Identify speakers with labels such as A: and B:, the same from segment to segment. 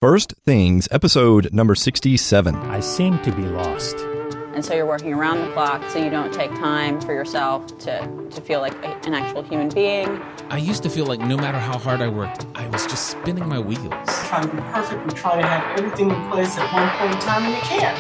A: First Things, episode number 67.
B: I seem to be lost.
C: And so you're working around the clock so you don't take time for yourself to feel like an actual human being.
D: I used to feel like no matter how hard I worked, I was just spinning my wheels.
E: Trying to be perfect, we try to have everything in place at one point in time, and you can't.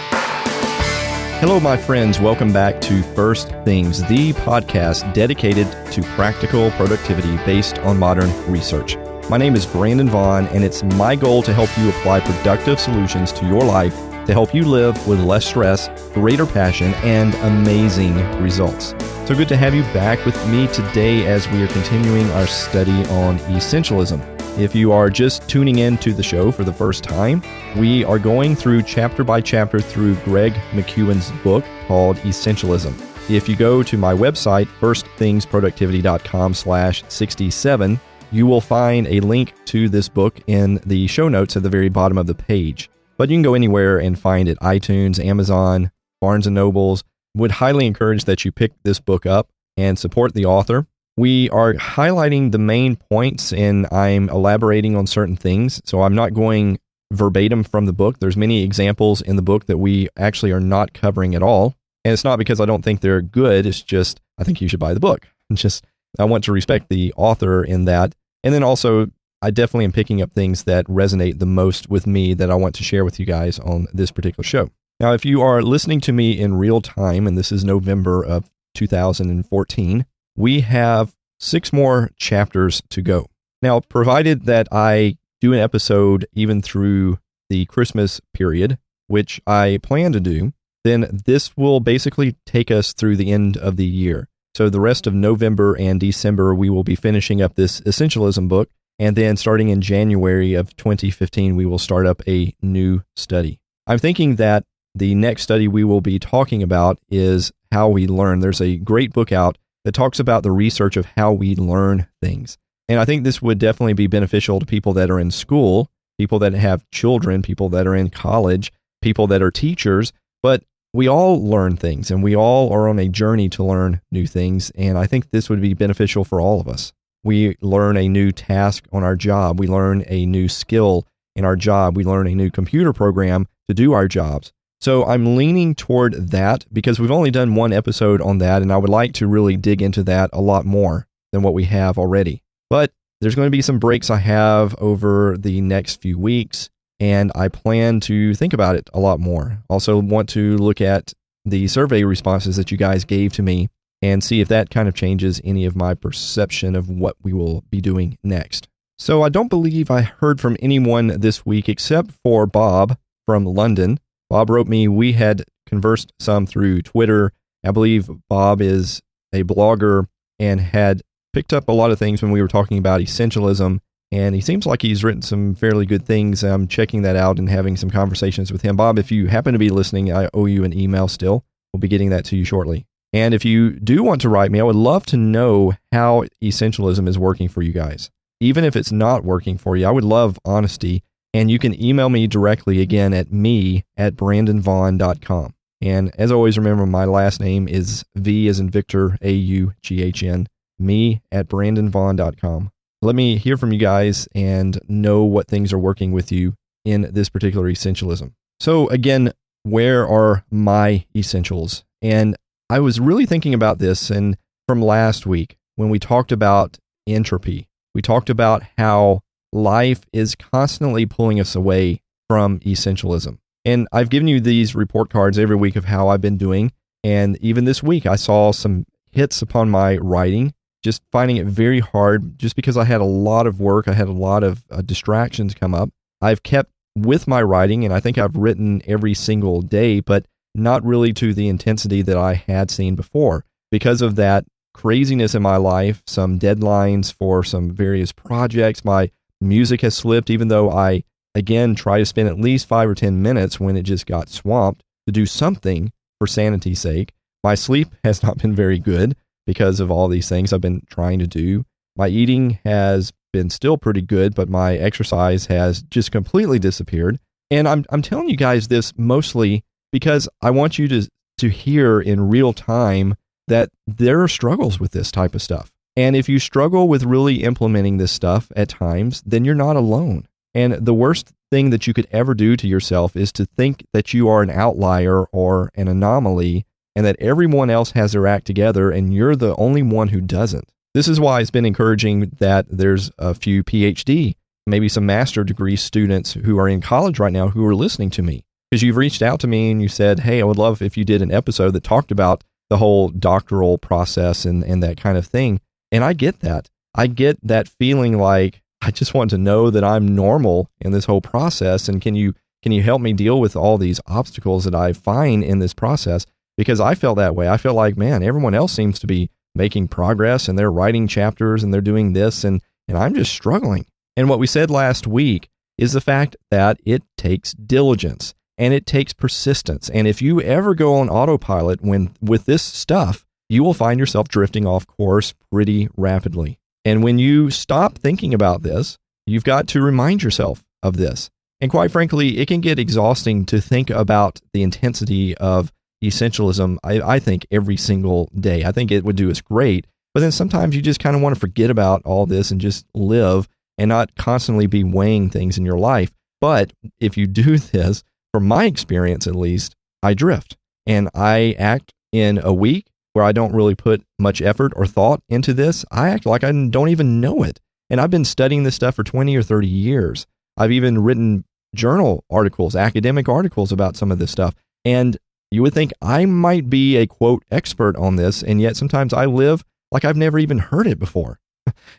A: Hello, my friends. Welcome back to First Things, the podcast dedicated to practical productivity based on modern research. My name is Brandon Vaughn, and it's my goal to help you apply productive solutions to your life to help you live with less stress, greater passion, and amazing results. So good to have you back with me today as we are continuing our study on Essentialism. If you are just tuning in to the show for the first time, we are going through chapter by chapter through Greg McKeown's book called Essentialism. If you go to my website, firstthingsproductivity.com/67, you will find a link to this book in the show notes at the very bottom of the page. But you can go anywhere and find it: iTunes, Amazon, Barnes & Nobles. Would highly encourage that you pick this book up and support the author. We are highlighting the main points, and I'm elaborating on certain things, so I'm not going verbatim from the book. There's many examples in the book that we actually are not covering at all, and it's not because I don't think they're good. It's just I think you should buy the book. It's just I want to respect the author in that. And then also, I definitely am picking up things that resonate the most with me that I want to share with you guys on this particular show. Now, if you are listening to me in real time, and this is November of 2014, we have 6 more chapters to go. Now, provided that I do an episode even through the Christmas period, which I plan to do, then this will basically take us through the end of the year. So the rest of November and December, we will be finishing up this Essentialism book. And then starting in January of 2015, we will start up a new study. I'm thinking that the next study we will be talking about is how we learn. There's a great book out that talks about the research of how we learn things. And I think this would definitely be beneficial to people that are in school, people that have children, people that are in college, people that are teachers. But we all learn things, and we all are on a journey to learn new things. And I think this would be beneficial for all of us. We learn a new task on our job. We learn a new skill in our job. We learn a new computer program to do our jobs. So I'm leaning toward that because we've only done one episode on that, and I would like to really dig into that a lot more than what we have already. But there's going to be some breaks I have over the next few weeks, and I plan to think about it a lot more. Also want to look at the survey responses that you guys gave to me and see if that kind of changes any of my perception of what we will be doing next. So I don't believe I heard from anyone this week except for Bob from London. Bob wrote me. We had conversed some through Twitter. I believe Bob is a blogger and had picked up a lot of things when we were talking about essentialism, and he seems like he's written some fairly good things. I'm checking that out and having some conversations with him. Bob, if you happen to be listening, I owe you an email still. We'll be getting that to you shortly. And if you do want to write me, I would love to know how essentialism is working for you guys. Even if it's not working for you, I would love honesty. And you can email me directly again at me@brandonvaughn.com. And as always, remember my last name is V as in Victor, AUGHN, me@brandonvaughn.com. Let me hear from you guys and know what things are working with you in this particular essentialism. So again, where are my essentials? And I was really thinking about this, and from last week when we talked about entropy, we talked about how life is constantly pulling us away from essentialism. And I've given you these report cards every week of how I've been doing. And even this week, I saw some hits upon my writing, just finding it very hard just because I had a lot of work. I had a lot of distractions come up. I've kept with my writing, and I think I've written every single day, but not really to the intensity that I had seen before. Because of that craziness in my life, some deadlines for some various projects, my music has slipped, even though I, again, try to spend at least 5 or 10 minutes when it just got swamped to do something for sanity's sake. My sleep has not been very good because of all these things I've been trying to do. My eating has been still pretty good, but my exercise has just completely disappeared. And I'm telling you guys this mostly because I want you to hear in real time that there are struggles with this type of stuff. And if you struggle with really implementing this stuff at times, then you're not alone. And the worst thing that you could ever do to yourself is to think that you are an outlier or an anomaly and that everyone else has their act together and you're the only one who doesn't. This is why it's been encouraging that there's a few PhD, maybe some master degree students who are in college right now who are listening to me. Because you've reached out to me and you said, hey, I would love if you did an episode that talked about the whole doctoral process and that kind of thing. And I get that. I get that feeling like I just want to know that I'm normal in this whole process. And can you help me deal with all these obstacles that I find in this process? Because I felt that way. I feel like, man, everyone else seems to be making progress and they're writing chapters and they're doing this and I'm just struggling. And what we said last week is the fact that it takes diligence and it takes persistence. And if you ever go on autopilot with this stuff, you will find yourself drifting off course pretty rapidly. And when you stop thinking about this, you've got to remind yourself of this. And quite frankly, it can get exhausting to think about the intensity of essentialism, I think, every single day. I think it would do us great. But then sometimes you just kind of want to forget about all this and just live and not constantly be weighing things in your life. But if you do this, from my experience at least, I drift. And I act in a week where I don't really put much effort or thought into this. I act like I don't even know it. And I've been studying this stuff for 20 or 30 years. I've even written journal articles, academic articles about some of this stuff. And you would think I might be a, quote, expert on this, and yet sometimes I live like I've never even heard it before.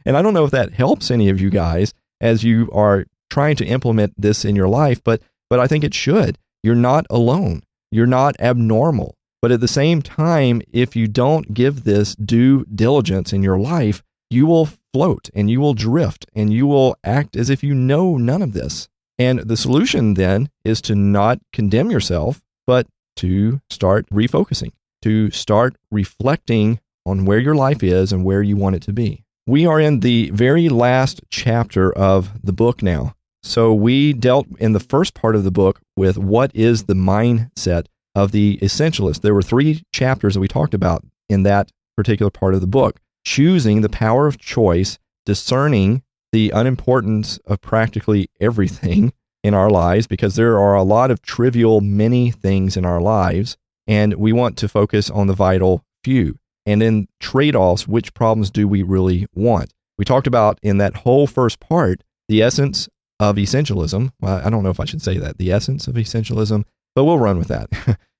A: And I don't know if that helps any of you guys as you are trying to implement this in your life, but I think it should. You're not alone. You're not abnormal. But at the same time, if you don't give this due diligence in your life, you will float and you will drift and you will act as if you know none of this. And the solution then is to not condemn yourself, but to start refocusing, to start reflecting on where your life is and where you want it to be. We are in the very last chapter of the book now. So we dealt in the first part of the book with what is the mindset of the essentialist. There were 3 chapters that we talked about in that particular part of the book. Choosing the power of choice, discerning the unimportance of practically everything in our lives, because there are a lot of trivial many things in our lives, and we want to focus on the vital few. And in trade-offs, which problems do we really want? We talked about in that whole first part, the essence of essentialism. Well, I don't know if I should say that, the essence of essentialism, but we'll run with that.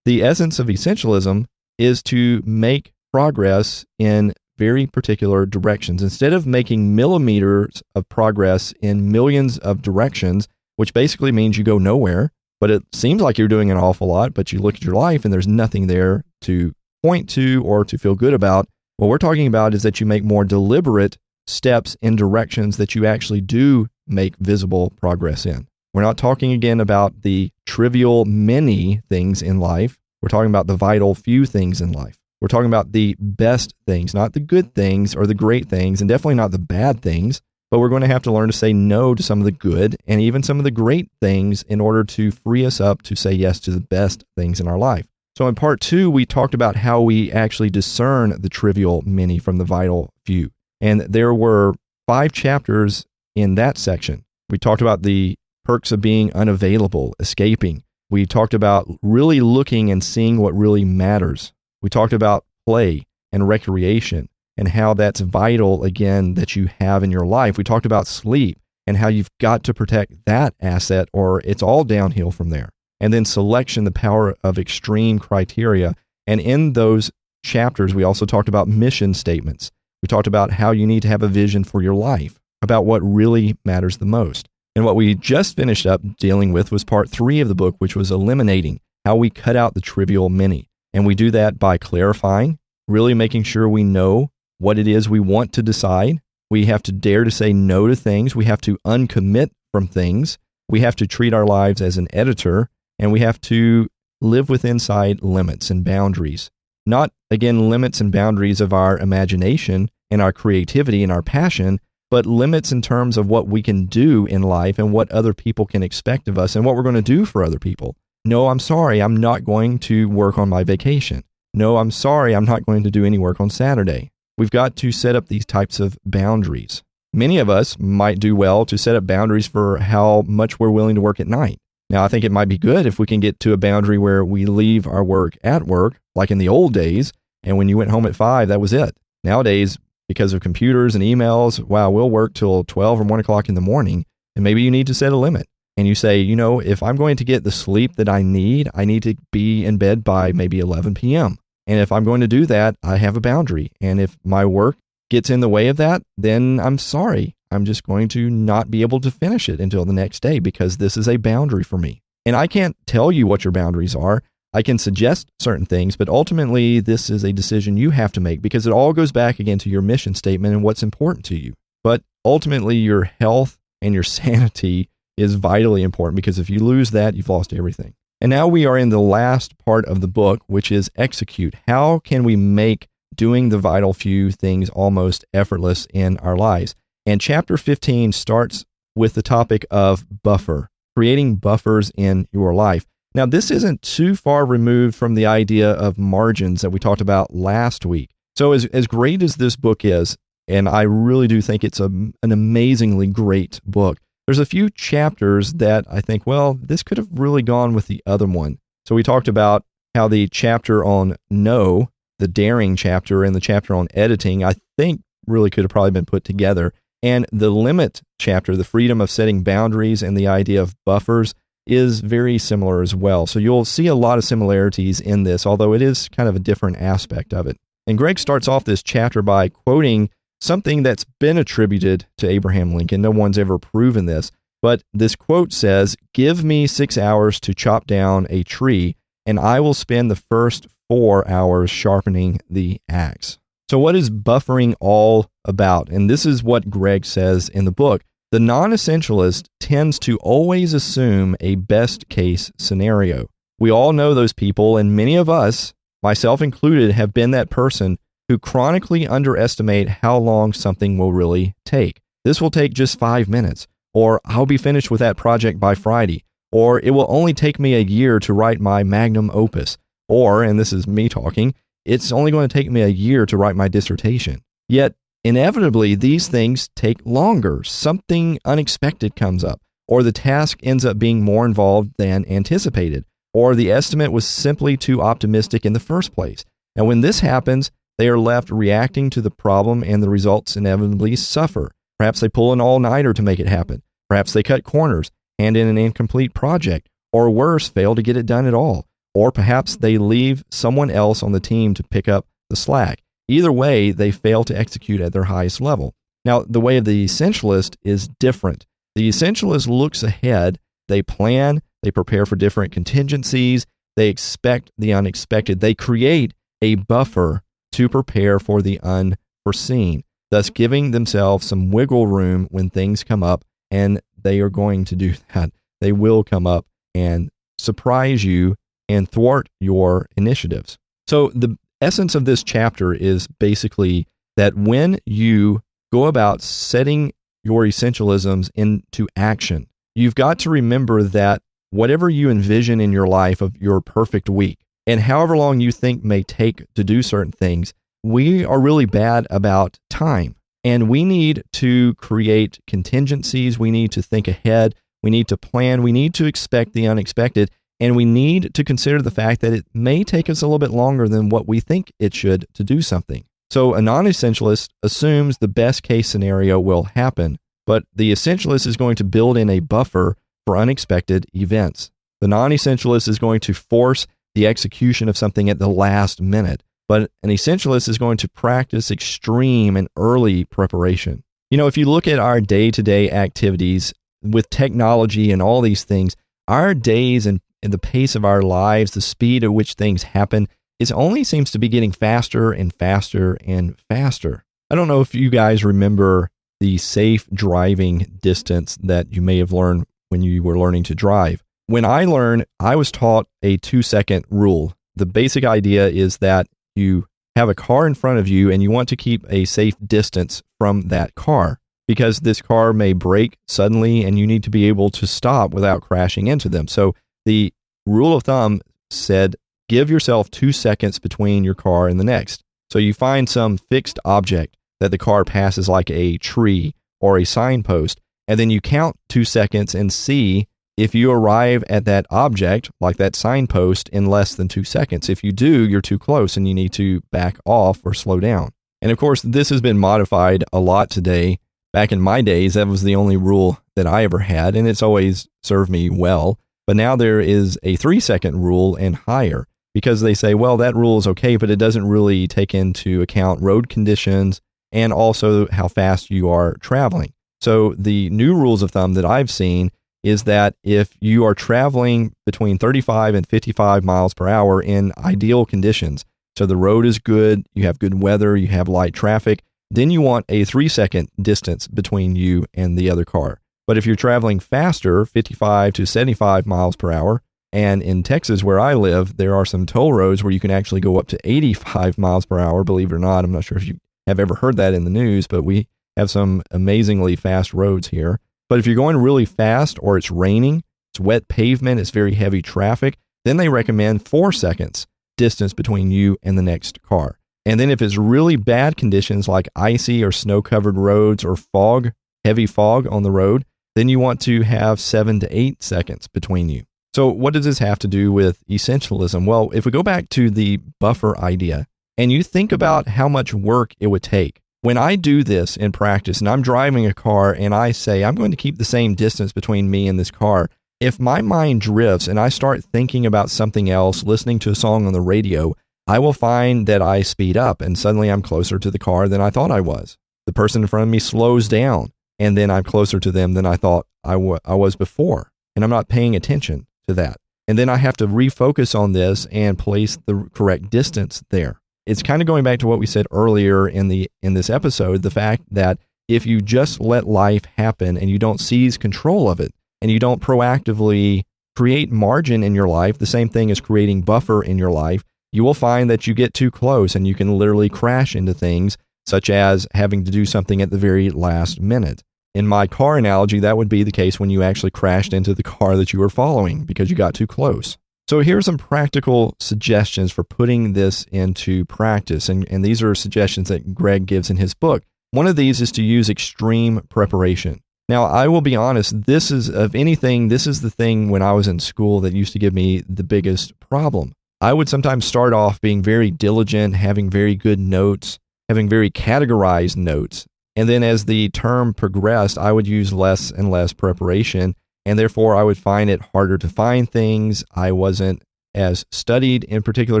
A: The essence of essentialism is to make progress in very particular directions. Instead of making millimeters of progress in millions of directions, which basically means you go nowhere, but it seems like you're doing an awful lot, but you look at your life and there's nothing there to point to or to feel good about. What we're talking about is that you make more deliberate steps in directions that you actually do make visible progress in. We're not talking again about the trivial many things in life. We're talking about the vital few things in life. We're talking about the best things, not the good things or the great things, and definitely not the bad things. But we're going to have to learn to say no to some of the good and even some of the great things in order to free us up to say yes to the best things in our life. So in part 2, we talked about how we actually discern the trivial many from the vital few. And there were 5 chapters in that section. We talked about the perks of being unavailable, escaping. We talked about really looking and seeing what really matters. We talked about play and recreation and how that's vital, again, that you have in your life. We talked about sleep and how you've got to protect that asset or it's all downhill from there. And then selection, the power of extreme criteria. And in those chapters, we also talked about mission statements. We talked about how you need to have a vision for your life, about what really matters the most. And what we just finished up dealing with was part 3 of the book, which was eliminating, how we cut out the trivial many. And we do that by clarifying, really making sure we know what it is we want to decide. We have to dare to say no to things. We have to uncommit from things. We have to treat our lives as an editor, and we have to live with inside limits and boundaries. Not, again, limits and boundaries of our imagination and our creativity and our passion, but limits in terms of what we can do in life and what other people can expect of us and what we're going to do for other people. No, I'm sorry, I'm not going to work on my vacation. No, I'm sorry, I'm not going to do any work on Saturday. We've got to set up these types of boundaries. Many of us might do well to set up boundaries for how much we're willing to work at night. Now, I think it might be good if we can get to a boundary where we leave our work at work, like in the old days, and when you went home at 5, that was it. Nowadays, because of computers and emails, wow, we'll work till 12 or 1 o'clock in the morning, and maybe you need to set a limit. And you say, if I'm going to get the sleep that I need to be in bed by maybe 11 p.m. And if I'm going to do that, I have a boundary. And if my work gets in the way of that, then I'm sorry. I'm just going to not be able to finish it until the next day because this is a boundary for me. And I can't tell you what your boundaries are. I can suggest certain things, but ultimately this is a decision you have to make because it all goes back again to your mission statement and what's important to you. But ultimately your health and your sanity is vitally important because if you lose that, you've lost everything. And now we are in the last part of the book, which is execute. How can we make doing the vital few things almost effortless in our lives? And chapter 15 starts with the topic of buffer, creating buffers in your life. Now, this isn't too far removed from the idea of margins that we talked about last week. So as great as this book is, and I really do think it's an amazingly great book, there's a few chapters that I think, well, this could have really gone with the other one. So we talked about how the chapter on no, the daring chapter, and the chapter on editing, I think really could have probably been put together. And the limit chapter, the freedom of setting boundaries and the idea of buffers, is very similar as well. So you'll see a lot of similarities in this, although it is kind of a different aspect of it. And Greg starts off this chapter by quoting something that's been attributed to Abraham Lincoln. No one's ever proven this, but this quote says, "Give me 6 hours to chop down a tree, and I will spend the first 4 hours sharpening the axe." So what is buffering all about? And this is what Greg says in the book. The non-essentialist tends to always assume a best-case scenario. We all know those people, and many of us, myself included, have been that person who chronically underestimate how long something will really take. This will take just 5 minutes, or I'll be finished with that project by Friday, or it will only take me a year to write my magnum opus, or, and this is me talking, it's only going to take me a year to write my dissertation. Yet, inevitably, these things take longer. Something unexpected comes up, or the task ends up being more involved than anticipated, or the estimate was simply too optimistic in the first place. And when this happens, they are left reacting to the problem and the results inevitably suffer. Perhaps they pull an all-nighter to make it happen. Perhaps they cut corners, hand in an incomplete project, or worse, fail to get it done at all. Or perhaps they leave someone else on the team to pick up the slack. Either way, they fail to execute at their highest level. Now, the way of the essentialist is different. The essentialist looks ahead, they plan, they prepare for different contingencies, they expect the unexpected. They create a buffer to prepare for the unforeseen, thus giving themselves some wiggle room when things come up, and they are going to do that. They will come up and surprise you and thwart your initiatives. So the essence of this chapter is basically that when you go about setting your essentialisms into action, you've got to remember that whatever you envision in your life of your perfect week, and however long you think may take to do certain things, we are really bad about time. And we need to create contingencies. We need to think ahead. We need to plan. We need to expect the unexpected. And we need to consider the fact that it may take us a little bit longer than what we think it should to do something. So a non-essentialist assumes the best case scenario will happen, but the essentialist is going to build in a buffer for unexpected events. The non-essentialist is going to force the execution of something at the last minute, but an essentialist is going to practice extreme and early preparation. If you look at our day-to-day activities with technology and all these things, our days and the pace of our lives, the speed at which things happen, it only seems to be getting faster and faster and faster. I don't know if you guys remember the safe driving distance that you may have learned when you were learning to drive. When I learned, I was taught a 2-second rule. The basic idea is that you have a car in front of you and you want to keep a safe distance from that car because this car may brake suddenly and you need to be able to stop without crashing into them. So the rule of thumb said, give yourself 2 seconds between your car and the next. So you find some fixed object that the car passes, like a tree or a signpost, and then you count 2 seconds and see if you arrive at that object, like that signpost, in less than 2 seconds. If you do, you're too close and you need to back off or slow down. And of course, this has been modified a lot today. Back in my days, that was the only rule that I ever had, and it's always served me well. But now there is a 3-second rule and higher, because they say, well, that rule is okay, but it doesn't really take into account road conditions and also how fast you are traveling. So the new rules of thumb that I've seen is that if you are traveling between 35 and 55 miles per hour in ideal conditions, so the road is good, you have good weather, you have light traffic, then you want a 3-second distance between you and the other car. But if you're traveling faster, 55 to 75 miles per hour, and in Texas where I live, there are some toll roads where you can actually go up to 85 miles per hour, believe it or not. I'm not sure if you have ever heard that in the news, but we have some amazingly fast roads here. But if you're going really fast or it's raining, it's wet pavement, it's very heavy traffic, then they recommend 4 seconds distance between you and the next car. And then if it's really bad conditions like icy or snow-covered roads or fog, heavy fog on the road, then you want to have 7 to 8 seconds between you. So what does this have to do with essentialism? Well, if we go back to the buffer idea and you think about how much work it would take. When I do this in practice and I'm driving a car and I say, I'm going to keep the same distance between me and this car, if my mind drifts and I start thinking about something else, listening to a song on the radio, I will find that I speed up and suddenly I'm closer to the car than I thought I was. The person in front of me slows down and then I'm closer to them than I thought I was before. And I'm not paying attention to that. And then I have to refocus on this and place the correct distance there. It's kind of going back to what we said earlier in this episode, the fact that if you just let life happen and you don't seize control of it and you don't proactively create margin in your life, the same thing as creating buffer in your life, you will find that you get too close and you can literally crash into things, such as having to do something at the very last minute. In my car analogy, that would be the case when you actually crashed into the car that you were following because you got too close. So here are some practical suggestions for putting this into practice, and these are suggestions that Greg gives in his book. One of these is to use extreme preparation. Now, I will be honest, this is the thing when I was in school that used to give me the biggest problem. I would sometimes start off being very diligent, having very good notes, having very categorized notes. And then as the term progressed, I would use less and less preparation, and therefore I would find it harder to find things. I wasn't as studied in particular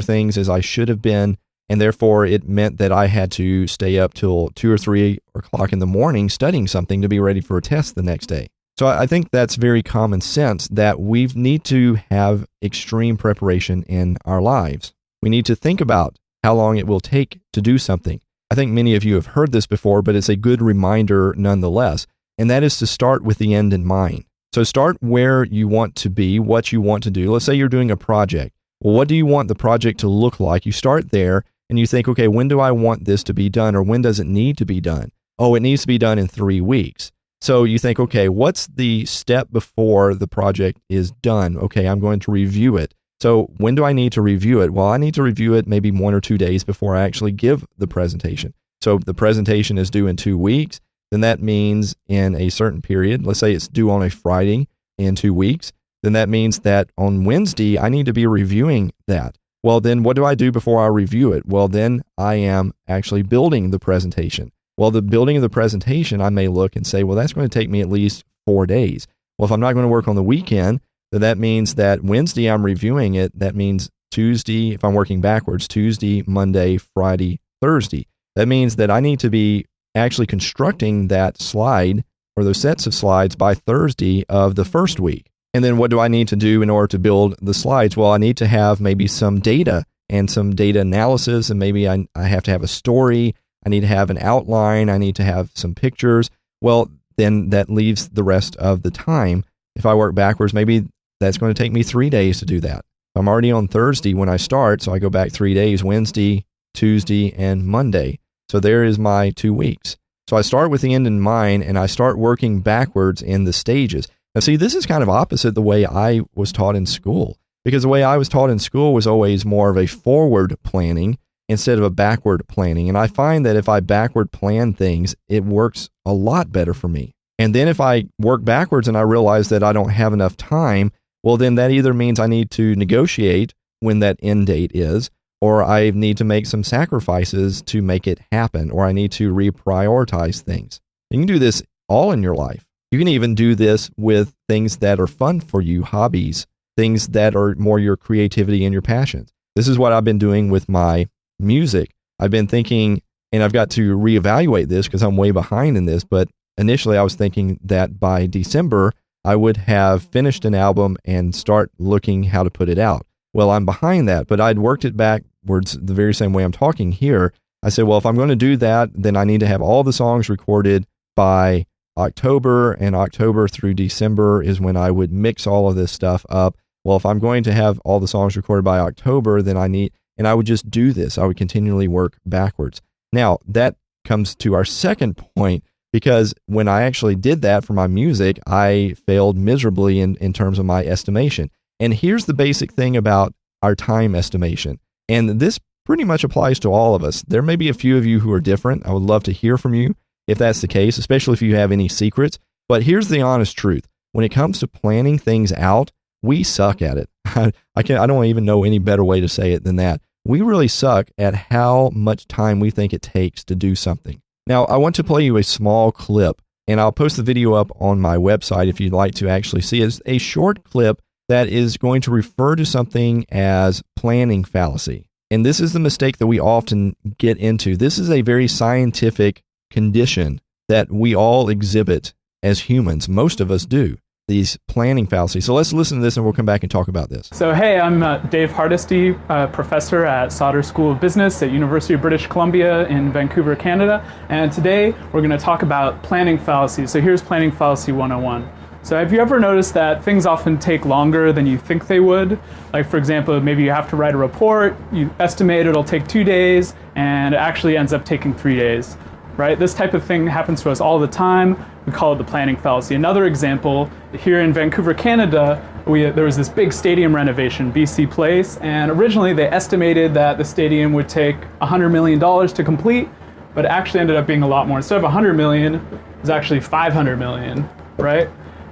A: things as I should have been, and therefore it meant that I had to stay up till 2 or 3 o'clock in the morning studying something to be ready for a test the next day. So I think that's very common sense that we need to have extreme preparation in our lives. We need to think about how long it will take to do something. I think many of you have heard this before, but it's a good reminder nonetheless, and that is to start with the end in mind. So start where you want to be, what you want to do. Let's say you're doing a project. Well, what do you want the project to look like? You start there and you think, okay, when do I want this to be done, or when does it need to be done? Oh, it needs to be done in 3 weeks. So you think, okay, what's the step before the project is done? Okay, I'm going to review it. So when do I need to review it? Well, I need to review it maybe 1 or 2 days before I actually give the presentation. So the presentation is due in 2 weeks. Then that means in a certain period, let's say it's due on a Friday in 2 weeks, then that means that on Wednesday, I need to be reviewing that. Well, then what do I do before I review it? Well, then I am actually building the presentation. Well, the building of the presentation, I may look and say, well, that's going to take me at least 4 days. Well, if I'm not going to work on the weekend, then that means that Wednesday I'm reviewing it. That means Tuesday, if I'm working backwards, Tuesday, Monday, Friday, Thursday. That means that I need to be actually constructing that slide or those sets of slides by Thursday of the first week. And then what do I need to do in order to build the slides? Well, I need to have maybe some data and some data analysis, and maybe I have to have a story. I need to have an outline. I need to have some pictures. Well, then that leaves the rest of the time. If I work backwards, maybe that's going to take me 3 days to do that. I'm already on Thursday when I start, so I go back 3 days, Wednesday, Tuesday, and Monday. So there is my 2 weeks. So I start with the end in mind, and I start working backwards in the stages. Now, see, this is kind of opposite the way I was taught in school, because the way I was taught in school was always more of a forward planning, instead of a backward planning. And I find that if I backward plan things, it works a lot better for me. And then if I work backwards and I realize that I don't have enough time, well, then that either means I need to negotiate when that end date is, or I need to make some sacrifices to make it happen, or I need to reprioritize things. You can do this all in your life. You can even do this with things that are fun for you, hobbies, things that are more your creativity and your passions. This is what I've been doing with my music. I've been thinking, and I've got to reevaluate this because I'm way behind in this, but initially I was thinking that by December, I would have finished an album and start looking how to put it out. Well, I'm behind that, but I'd worked it backwards the very same way I'm talking here. I said, well, if I'm going to do that, then I need to have all the songs recorded by October, and October through December is when I would mix all of this stuff up. Well, if I'm going to have all the songs recorded by October, then and I would just do this. I would continually work backwards. Now, that comes to our second point, because when I actually did that for my music, I failed miserably in terms of my estimation. And here's the basic thing about our time estimation. And this pretty much applies to all of us. There may be a few of you who are different. I would love to hear from you if that's the case, especially if you have any secrets. But here's the honest truth. When it comes to planning things out, we suck at it. I don't even know any better way to say it than that. We really suck at how much time we think it takes to do something. Now, I want to play you a small clip, and I'll post the video up on my website if you'd like to actually see it. It's a short clip that is going to refer to something as planning fallacy. And this is the mistake that we often get into. This is a very scientific condition that we all exhibit as humans. Most of us do. These planning fallacies. So let's listen to this and we'll come back and talk about this.
B: So hey, I'm Dave Hardesty, professor at Sauder School of Business at University of British Columbia in Vancouver, Canada. And today we're going to talk about planning fallacies. So here's planning fallacy 101. So have you ever noticed that things often take longer than you think they would? Like for example, maybe you have to write a report, you estimate it'll take 2 days, and it actually ends up taking 3 days. Right? This type of thing happens to us all the time. We call it the planning fallacy. Another example, here in Vancouver, Canada, there was this big stadium renovation, BC Place, and originally they estimated that the stadium would take $100 million to complete, but it actually ended up being a lot more. Instead of $100 million, it was actually $500 million, right?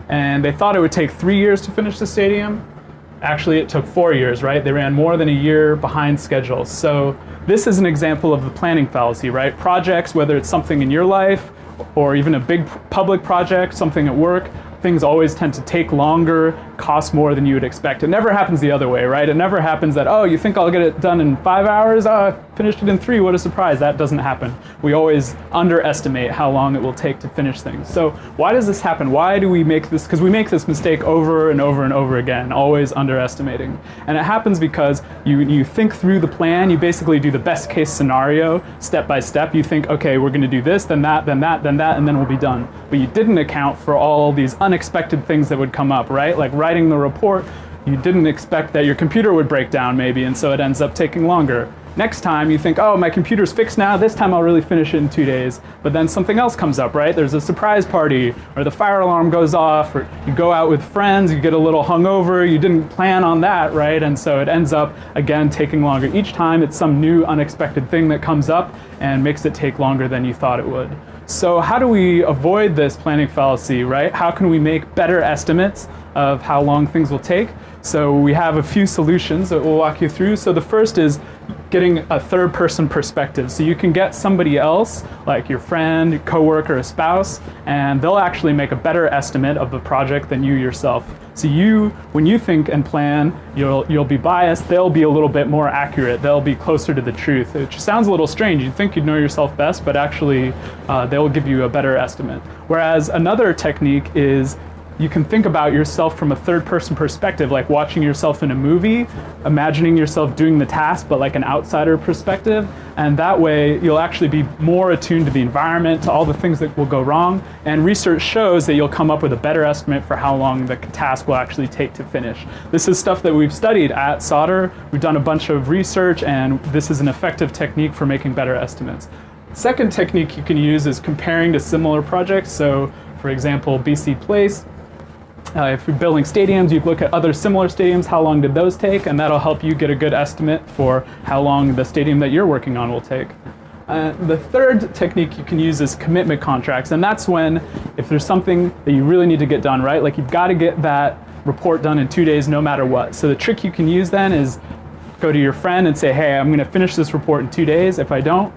B: And they thought it would take 3 years to finish the stadium. Actually, it took 4 years, right? They ran more than a year behind schedule. So this is an example of the planning fallacy, right? Projects, whether it's something in your life or even a big public project, something at work, things always tend to take longer, cost more than you would expect. It never happens the other way, right? It never happens that, oh, you think I'll get it done in 5 hours? Oh, I finished it in 3, what a surprise. That doesn't happen. We always underestimate how long it will take to finish things. So why does this happen? Why do we make this? Because we make this mistake over and over and over again, always underestimating. And it happens because you think through the plan, you basically do the best case scenario, step by step. You think, okay, we're gonna do this, then that, then that, then that, and then we'll be done. But you didn't account for all these unexpected things that would come up, right? Like writing the report, you didn't expect that your computer would break down maybe, and so it ends up taking longer. Next time you think, oh, my computer's fixed now, this time I'll really finish it in 2 days. But then something else comes up, right? There's a surprise party, or the fire alarm goes off, or you go out with friends, you get a little hungover, you didn't plan on that, right? And so it ends up, again, taking longer. Each time it's some new unexpected thing that comes up and makes it take longer than you thought it would. So how do we avoid this planning fallacy, right? How can we make better estimates of how long things will take? So we have a few solutions that we'll walk you through. So the first is getting a third person perspective. So you can get somebody else, like your friend, your coworker, a spouse, and they'll actually make a better estimate of the project than you yourself. So when you think and plan, you'll be biased, they'll be a little bit more accurate, they'll be closer to the truth. It sounds a little strange, you'd think you'd know yourself best, but actually they'll give you a better estimate. Whereas another technique is you can think about yourself from a third-person perspective, like watching yourself in a movie, imagining yourself doing the task, but like an outsider perspective. And that way, you'll actually be more attuned to the environment, to all the things that will go wrong. And research shows that you'll come up with a better estimate for how long the task will actually take to finish. This is stuff that we've studied at Sauder. We've done a bunch of research, and this is an effective technique for making better estimates. Second technique you can use is comparing to similar projects. So, for example, BC Place. If you're building stadiums, you look at other similar stadiums, how long did those take? And that'll help you get a good estimate for how long the stadium that you're working on will take. The third technique you can use is commitment contracts, and that's when, if there's something that you really need to get done, right? Like you've got to get that report done in 2 days no matter what. So the trick you can use then is go to your friend and say, hey, I'm going to finish this report in 2 days. If I don't,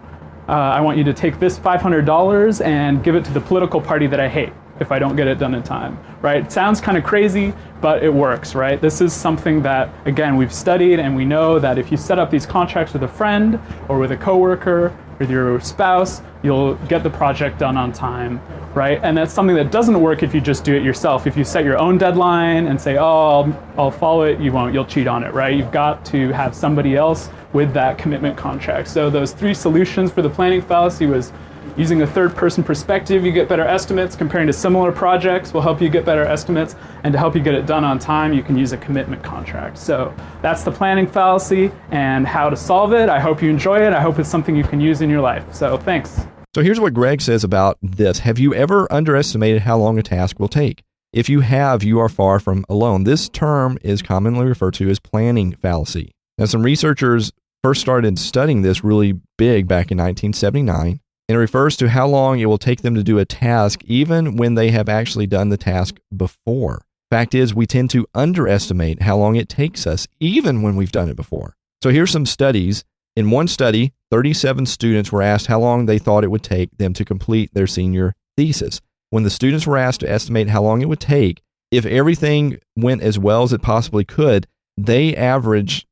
B: I want you to take this $500 and give it to the political party that I hate if I don't get it done in time, right? It sounds kind of crazy, but it works, right? This is something that, again, we've studied, and we know that if you set up these contracts with a friend or with a coworker, with your spouse, you'll get the project done on time, right? And that's something that doesn't work if you just do it yourself. If you set your own deadline and say, oh, I'll follow it, you won't, you'll cheat on it, right? You've got to have somebody else with that commitment contract. So those 3 solutions for the planning fallacy was using a third-person perspective, you get better estimates. Comparing to similar projects will help you get better estimates. And to help you get it done on time, you can use a commitment contract. So that's the planning fallacy and how to solve it. I hope you enjoy it. I hope it's something you can use in your life. So thanks.
A: So here's what Greg says about this. Have you ever underestimated how long a task will take? If you have, you are far from alone. This term is commonly referred to as planning fallacy. Now, some researchers first started studying this really big back in 1979. And it refers to how long it will take them to do a task even when they have actually done the task before. Fact is, we tend to underestimate how long it takes us even when we've done it before. So here's some studies. In one study, 37 students were asked how long they thought it would take them to complete their senior thesis. When the students were asked to estimate how long it would take, if everything went as well as it possibly could, their average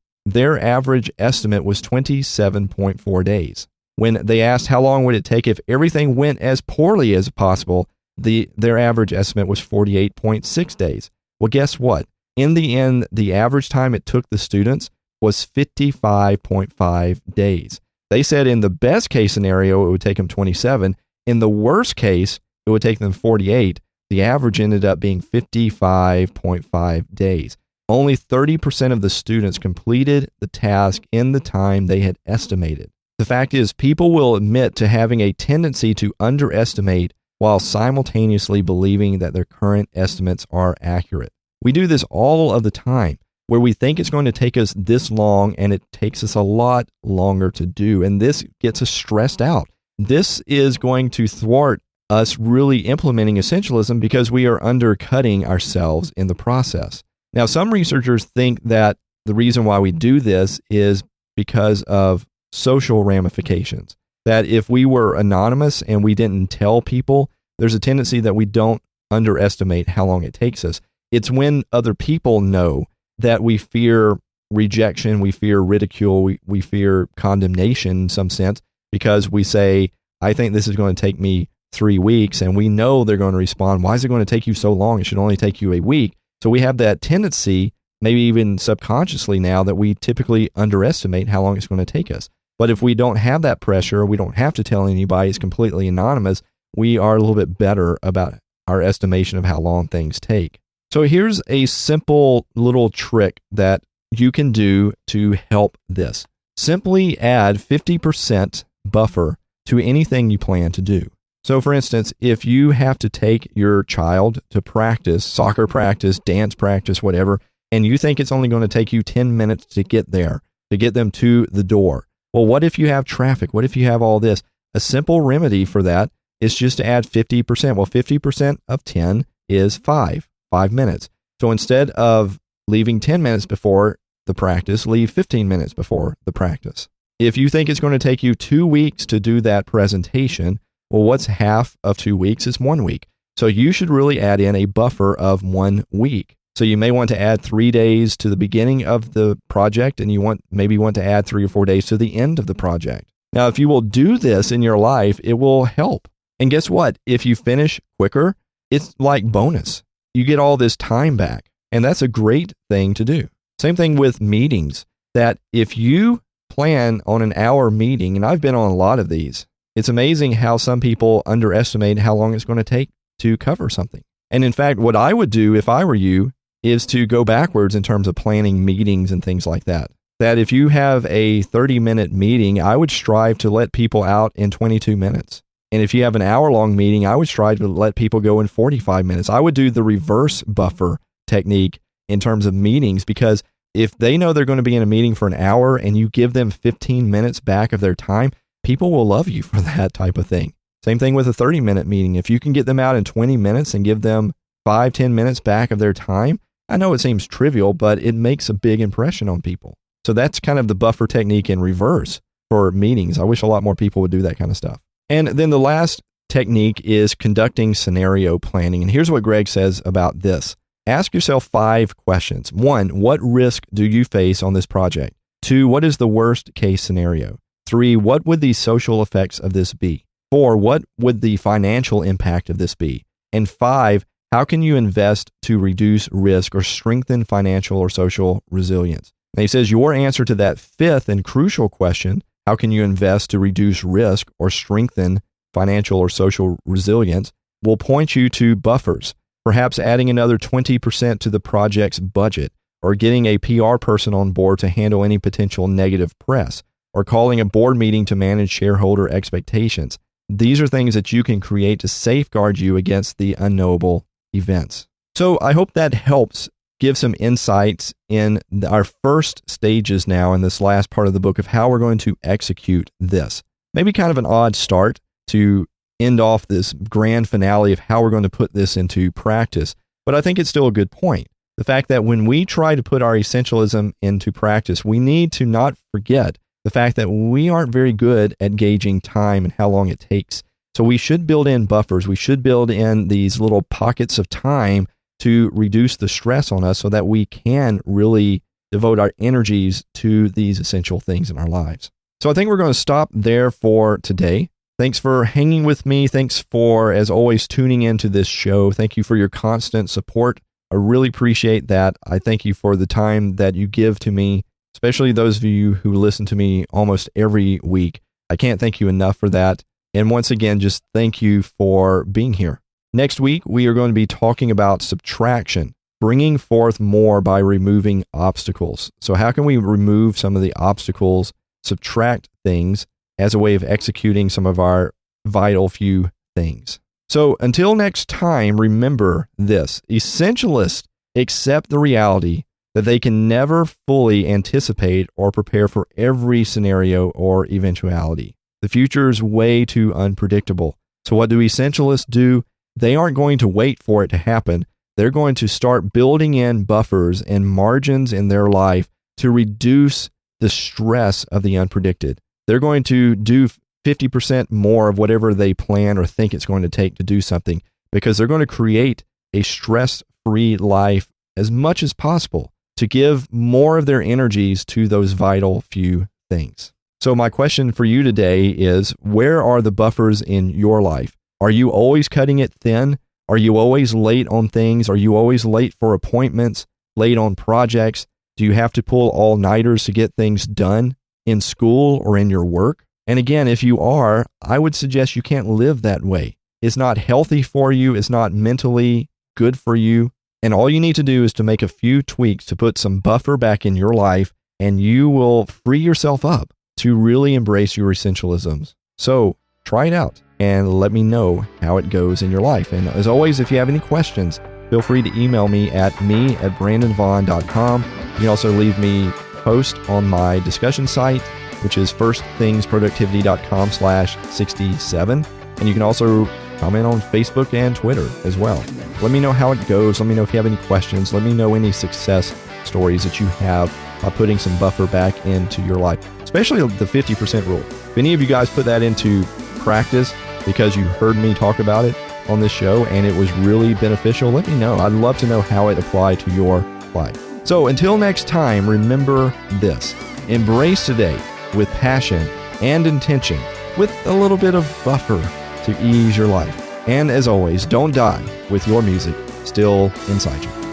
A: estimate was 27.4 days. When they asked how long would it take if everything went as poorly as possible, their average estimate was 48.6 days. Well, guess what? In the end, the average time it took the students was 55.5 days. They said in the best case scenario, it would take them 27. In the worst case, it would take them 48. The average ended up being 55.5 days. Only 30% of the students completed the task in the time they had estimated. The fact is, people will admit to having a tendency to underestimate while simultaneously believing that their current estimates are accurate. We do this all of the time, where we think it's going to take us this long and it takes us a lot longer to do, and this gets us stressed out. This is going to thwart us really implementing essentialism because we are undercutting ourselves in the process. Now, some researchers think that the reason why we do this is because of social ramifications. That if we were anonymous and we didn't tell people, there's a tendency that we don't underestimate how long it takes us. It's when other people know that we fear rejection, we fear ridicule, we fear condemnation in some sense, because we say, I think this is going to take me 3 weeks, and we know they're going to respond, why is it going to take you so long? It should only take you a week. So we have that tendency, maybe even subconsciously now, that we typically underestimate how long it's going to take us. But if we don't have that pressure, we don't have to tell anybody, it's completely anonymous, we are a little bit better about our estimation of how long things take. So here's a simple little trick that you can do to help this. Simply add 50% buffer to anything you plan to do. So for instance, if you have to take your child to practice, soccer practice, dance practice, whatever, and you think it's only going to take you 10 minutes to get there, to get them to the door. Well, what if you have traffic? What if you have all this? A simple remedy for that is just to add 50%. Well, 50% of 10 is 5 minutes. So instead of leaving 10 minutes before the practice, leave 15 minutes before the practice. If you think it's going to take you 2 weeks to do that presentation, well, what's half of 2 weeks is 1 week. So you should really add in a buffer of 1 week. So you may want to add 3 days to the beginning of the project, and you maybe want to add 3 or 4 days to the end of the project. Now, if you will do this in your life, it will help. And guess what? If you finish quicker, it's like bonus. You get all this time back, and that's a great thing to do. Same thing with meetings, that if you plan on an hour meeting, and I've been on a lot of these, it's amazing how some people underestimate how long it's going to take to cover something. And in fact, what I would do if I were you is to go backwards in terms of planning meetings and things like that. That if you have a 30-minute meeting, I would strive to let people out in 22 minutes. And if you have an hour-long meeting, I would try to let people go in 45 minutes. I would do the reverse buffer technique in terms of meetings, because if they know they're going to be in a meeting for an hour and you give them 15 minutes back of their time, people will love you for that type of thing. Same thing with a 30-minute meeting. If you can get them out in 20 minutes and give them 5-10 minutes back of their time, I know it seems trivial, but it makes a big impression on people. So that's kind of the buffer technique in reverse for meetings. I wish a lot more people would do that kind of stuff. And then the last technique is conducting scenario planning. And here's what Greg says about this. Ask yourself 5 questions. 1, what risk do you face on this project? 2, what is the worst case scenario? 3, what would the social effects of this be? 4, what would the financial impact of this be? And 5, how can you invest to reduce risk or strengthen financial or social resilience? And he says your answer to that 5th and crucial question, how can you invest to reduce risk or strengthen financial or social resilience, will point you to buffers, perhaps adding another 20% to the project's budget, or getting a PR person on board to handle any potential negative press, or calling a board meeting to manage shareholder expectations. These are things that you can create to safeguard you against the unknowable events. So I hope that helps give some insights in our first stages now in this last part of the book of how we're going to execute this. Maybe kind of an odd start to end off this grand finale of how we're going to put this into practice, but I think it's still a good point. The fact that when we try to put our essentialism into practice, we need to not forget the fact that we aren't very good at gauging time and how long it takes. So we should build in buffers. We should build in these little pockets of time to reduce the stress on us so that we can really devote our energies to these essential things in our lives. So I think we're going to stop there for today. Thanks for hanging with me. Thanks for, as always, tuning into this show. Thank you for your constant support. I really appreciate that. I thank you for the time that you give to me, especially those of you who listen to me almost every week. I can't thank you enough for that. And once again, just thank you for being here. Next week, we are going to be talking about subtraction, bringing forth more by removing obstacles. So how can we remove some of the obstacles, subtract things as a way of executing some of our vital few things? So until next time, remember this. Essentialists accept the reality that they can never fully anticipate or prepare for every scenario or eventuality. The future is way too unpredictable. So what do essentialists do? They aren't going to wait for it to happen. They're going to start building in buffers and margins in their life to reduce the stress of the unpredicted. They're going to do 50% more of whatever they plan or think it's going to take to do something, because they're going to create a stress-free life as much as possible to give more of their energies to those vital few things. So my question for you today is, where are the buffers in your life? Are you always cutting it thin? Are you always late on things? Are you always late for appointments, late on projects? Do you have to pull all-nighters to get things done in school or in your work? And again, if you are, I would suggest you can't live that way. It's not healthy for you. It's not mentally good for you. And all you need to do is to make a few tweaks to put some buffer back in your life, and you will free yourself up to really embrace your essentialisms. So try it out and let me know how it goes in your life. And as always, if you have any questions, feel free to email me at me@brandonvaughn.com. You can also leave me a post on my discussion site, which is firstthingsproductivity.com/67. And you can also comment on Facebook and Twitter as well. Let me know how it goes. Let me know if you have any questions. Let me know any success stories that you have by putting some buffer back into your life, especially the 50% rule. If any of you guys put that into practice because you heard me talk about it on this show and it was really beneficial, let me know. I'd love to know how it applied to your life. So until next time, remember this. Embrace today with passion and intention, with a little bit of buffer to ease your life. And as always, don't die with your music still inside you.